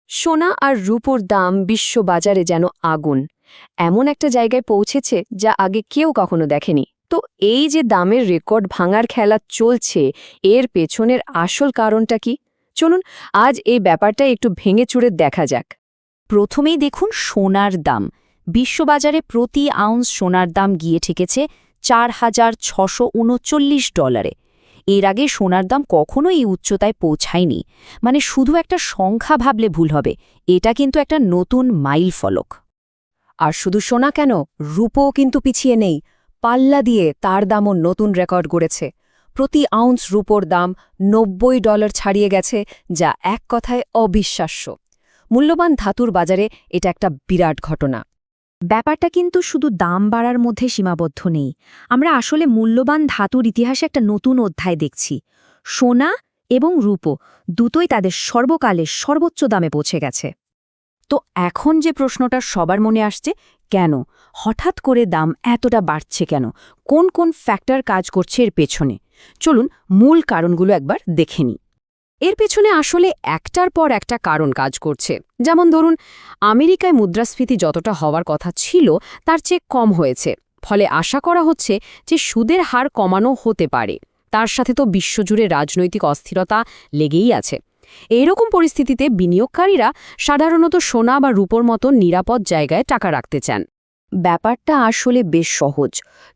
সোনা আর রূপোর দাম বিশ্ববাজারে যেন আগুন। এমন একটা জায়গায় পৌঁছেছে যা আগে কেউ কখনো দেখেনি। তো এই যে দামের রেকর্ড ভাঙার খেলা চলছে, এর পেছনের আসল কারণটা কি? চলুন আজ এই ব্যাপারটা একটু ভেঙে চুরে দেখা যাক। প্রথমেই দেখুন সোনার দাম। বিশ্ববাজারে প্রতি আউন্স সোনার দাম গিয়ে ঠেকেছে $4,639। এর আগে সোনার দাম কখনো এই উচ্চতায় পৌঁছায়নি। মানে শুধু একটা সংখ্যা ভাবলে ভুল হবে, এটা কিন্তু একটা নতুন মাইল ফলক। আর শুধু সোনা কেন, রূপোও কিন্তু পিছিয়ে নেই। পাল্লা দিয়ে তার দামও নতুন রেকর্ড গড়েছে। প্রতি আউন্স রূপোর দাম $90 ছাড়িয়ে গেছে, যা এক কথায় অবিশ্বাস্য। মূল্যবান ধাতুর বাজারে এটা একটা বিরাট ঘটনা। ব্যাপারটা কিন্তু শুধু দাম বাড়ার মধ্যে সীমাবদ্ধ নেই। আমরা আসলে মূল্যবান ধাতুর ইতিহাসে একটা নতুন অধ্যায় দেখছি। সোনা এবং রূপো দুটোই তাদের সর্বকালের সর্বোচ্চ দামে পৌঁছে গেছে। তো এখন যে প্রশ্নটা সবার মনে আসছে, কেন হঠাৎ করে দাম এতটা বাড়ছে কেন? কোন কোন ফ্যাক্টর কাজ করছে এর পেছনে? চলুন মূল কারণগুলো একবার দেখে নিই। এর পেছনে আসলে একটার পর একটা কারণ কাজ করছে। যেমন ধরুন, আমেরিকায় মুদ্রাস্ফীতি যতটা হওয়ার কথা ছিল তার চেয়ে কম হয়েছে। ফলে আশা করা হচ্ছে যে সুদের হার কমানো হতে পারে। তার সাথে তো বিশ্বজুড়ে রাজনৈতিক অস্থিরতা লেগেই আছে। এইরকম পরিস্থিতিতে বিনিয়োগকারীরা সাধারণত সোনা বা রূপোর মতো নিরাপদ জায়গায় টাকা রাখতে চান। ব্যাপারটা আসলে বেশ সহজ।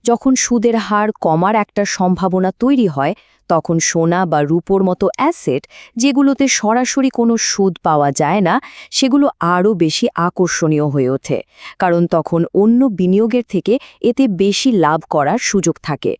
যখন সুদের হার কমার একটা সম্ভাবনা তৈরি হয়, তখন সোনা বা রূপোর মতো অ্যাসেট, যেগুলোতে সরাসরি কোনো সুদ পাওয়া যায় না, সেগুলো আরও বেশি আকর্ষণীয় হয়ে ওঠে। কারণ তখন অন্য বিনিয়োগের থেকে এতে বেশি লাভ করার সুযোগ থাকে।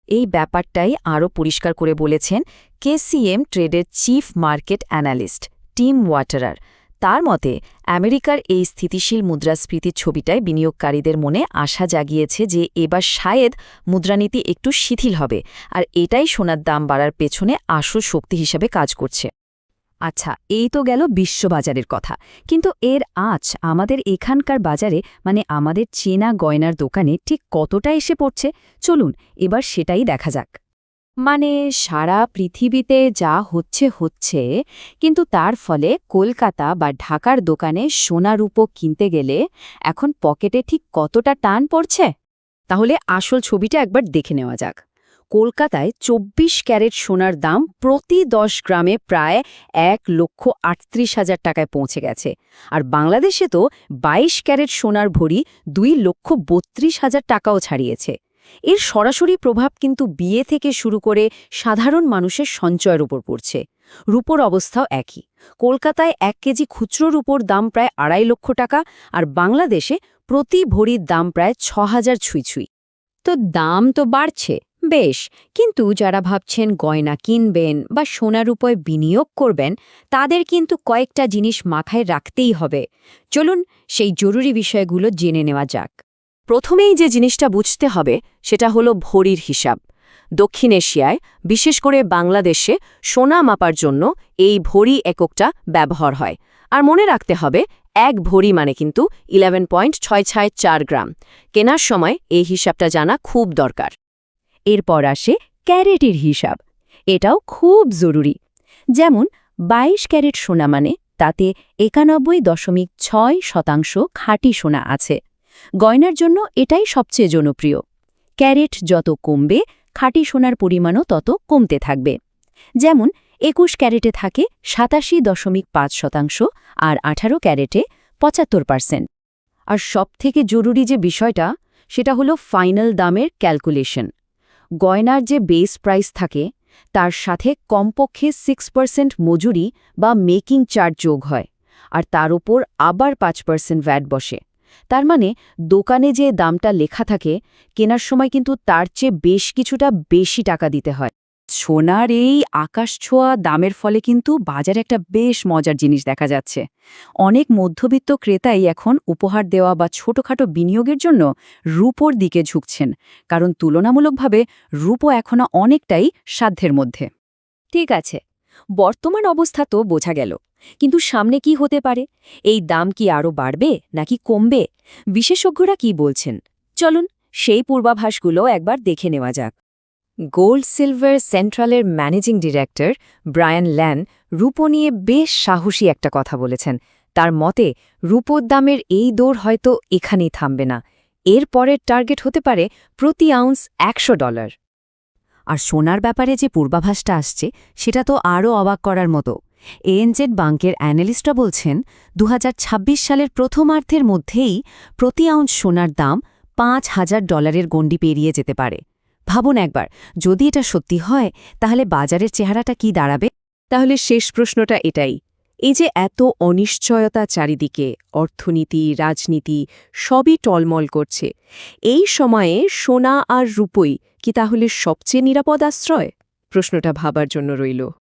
এই ব্যাপারটাই আরও পরিষ্কার করে বলেছেন KCM ট্রেডের chief market analyst team ওয়াটারার। তার মতে আমেরিকার এই স্থিতিশীল মুদ্রাস্ফীতির ছবিটায় বিনিয়োগকারীদের মনে আশা জাগিয়েছে যে এবার শায়েদ মুদ্রানীতি একটু শিথিল হবে, আর এটাই সোনার দাম বাড়ার পেছনে আসল শক্তি হিসেবে কাজ করছে। আচ্ছা, এই তো গেল বিশ্ববাজারের কথা, কিন্তু এর আঁচ আমাদের এখানকার বাজারে, মানে আমাদের চেনা গয়নার দোকানে ঠিক কতটা এসে পড়ছে? চলুন এবার সেটাই দেখা যাক। মানে সারা পৃথিবীতে যা হচ্ছে, কিন্তু তার ফলে কলকাতা বা ঢাকার দোকানে সোনা রূপো কিনতে গেলে এখন পকেটে ঠিক কতটা টান পড়ছে? তাহলে আসল ছবিটা একবার দেখে নেওয়া যাক। কলকাতায় 24 ক্যারেট সোনার দাম প্রতি 10 গ্রামে প্রায় 1,38,000 টাকায় পৌঁছে গেছে। আর বাংলাদেশে তো 22 ক্যারেট সোনার ভরি 2,32,000 টাকাও ছাড়িয়েছে। এর সরাসরি প্রভাব কিন্তু বিয়ে থেকে শুরু করে সাধারণ মানুষের সঞ্চয়ের উপর পড়ছে। রূপোর অবস্থাও একই। কলকাতায় 1 কেজি খুচরো রূপোর দাম প্রায় 2.5 লক্ষ টাকা, আর বাংলাদেশে প্রতি ভরির দাম প্রায় 6,000 ছুঁই। তো দাম তো বাড়ছে বেশ, কিন্তু যারা ভাবছেন গয়না কিনবেন বা সোনা রূপোয় বিনিয়োগ করবেন, তাদের কিন্তু কয়েকটা জিনিস মাথায় রাখতেই হবে। চলুন সেই জরুরি বিষয়গুলো জেনে নেওয়া যাক। প্রথমেই যে জিনিসটা বুঝতে হবে সেটা হলো ভরির হিসাব। দক্ষিণ এশিয়ায়, বিশেষ করে বাংলাদেশে সোনা মাপার জন্য এই ভরি এককটা ব্যবহার হয়। আর মনে রাখতে হবে, 1 ভরি মানে কিন্তু 11.664 গ্রাম। কেনার সময় এই হিসাবটা জানা খুব দরকার। এরপর আসে ক্যারেটের হিসাব। এটাও খুব জরুরি। যেমন 22 ক্যারেট সোনা মানে তাতে 91.6% খাঁটি সোনা আছে। গয়নার জন্য এটাই সবচেয়ে জনপ্রিয়। ক্যারেট যত কমবে, খাঁটি সোনার পরিমাণও তত কমতে থাকবে। যেমন 21 ক্যারেটে থাকে 87.5%, আর 18 ক্যারেটে 75%। আর সবথেকে জরুরি যে বিষয়টা, সেটা হলো ফাইনাল দামের ক্যালকুলেশন। গয়নার যে বেস প্রাইস থাকে তার সাথে কমপক্ষে 6% মজুরি বা মেকিং চার্জ যোগ হয়, আর তার উপর আবার 5% ভ্যাট বসে। তার মানে দোকানে যে দামটা লেখা থাকে, কেনার সময় কিন্তু তার চেয়ে বেশ কিছুটা বেশি টাকা দিতে হয়। সোনার এই আকাশছোঁয়া দামের ফলে কিন্তু বাজারে একটা বেশ মজার জিনিস দেখা যাচ্ছে। অনেক মধ্যবিত্ত ক্রেতাই এখন উপহার দেওয়া বা ছোটখাটো বিনিয়োগের জন্য রূপোর দিকে ঝুঁকছেন, কারণ তুলনামূলকভাবে রূপো এখনও অনেকটাই সাধ্যের মধ্যে। ঠিক আছে, বর্তমান অবস্থা তো বোঝা গেল, কিন্তু সামনে কি হতে পারে? এই দাম কি আরও বাড়বে নাকি কমবে? বিশেষজ্ঞরা কি বলছেন? চলুন সেই পূর্বাভাসগুলো একবার দেখে নেওয়া যাক। গোল্ড সিলভার সেন্ট্রালের ম্যানেজিং ডিরেক্টর ব্রায়ান ল্যান রূপো নিয়ে বেশ সাহসী একটা কথা বলেছেন। তার মতে রূপোর দামের এই দৌড় হয়তো এখানেই থামবে না, এর পরের টার্গেট হতে পারে প্রতি আউন্স $100। আর সোনার ব্যাপারে যে পূর্বাভাসটা আসছে সেটা তো আরও অবাক করার মতো। এএনজেড ব্যাংকের অ্যানালিস্টরা বলছেন 2026 সালের প্রথমার্ধের মধ্যেই প্রতি আউন্স সোনার দাম $5,000 গণ্ডি পেরিয়ে যেতে পারে। ভাবুন একবার, যদি এটা সত্যি হয় তাহলে বাজারের চেহারাটা কি দাঁড়াবে? তাহলে শেষ প্রশ্নটা এটাই, এই যে এত অনিশ্চয়তা চারিদিকে, অর্থনীতি, রাজনীতি সবই টলমল করছে, এই সময়ে সোনা আর রূপই কি তাহলে সবচেয়ে নিরাপদ আশ্রয়? প্রশ্নটা ভাবার জন্য রইল।